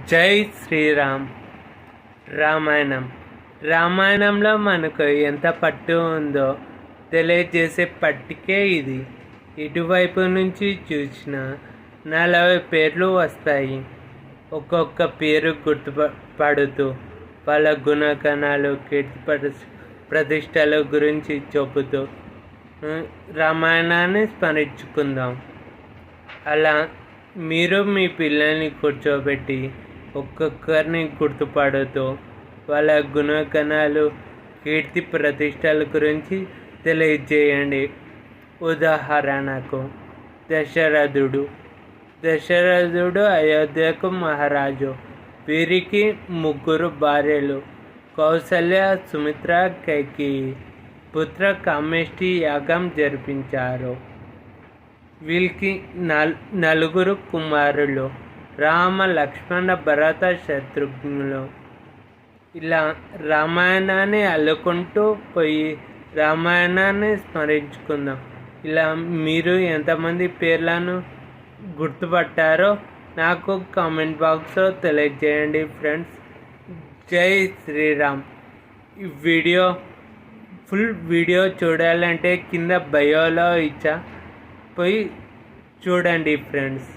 జై శ్రీరామ్. రామాయణంలో మనకు ఎంత పట్టు ఉందో తెలియజేసే పట్టికే ఇది. ఇటువైపు నుంచి చూసిన 40 పేర్లు వస్తాయి. ఒక్కొక్క పేరు గుర్తుపడుతూ వాళ్ళ గుణగణాలు, కీర్తి ప్రతిష్టల గురించి చెబుతూ రామాయణాన్ని స్మరించుకుందాం. అలా మీరు మీ పిల్లల్ని కూర్చోబెట్టి ఒక్కొక్కరిని గుర్తుపడుతూ వాళ్ళ గుణగణాలు, కీర్తి ప్రతిష్టల గురించి తెలియజేయండి. ఉదాహరణకు దశరథుడు అయోధ్యకు మహారాజు. వీరికి 3 భార్యలు: కౌసల్య, సుమిత్ర, కైకేయి. పుత్ర కామేష్టి యాగం జరిపించారు. వీళ్ళకి 4 కుమారులు: రామ, లక్ష్మణ, భరత, శత్రుఘ్నులు. ఇలా రామాయణాన్ని అల్లుకుంటూ పోయి రామాయణాన్ని స్మరించుకుందాం. ఇలా మీరు ఎంతమంది పేర్లను గుర్తుపట్టారో నాకు కామెంట్ బాక్స్లో తెలియజేయండి ఫ్రెండ్స్. జై శ్రీరామ్. ఈ ఫుల్ వీడియో చూడాలంటే కింద బయోలో ఇచ్చా, పోయి చూడండి ఫ్రెండ్స్.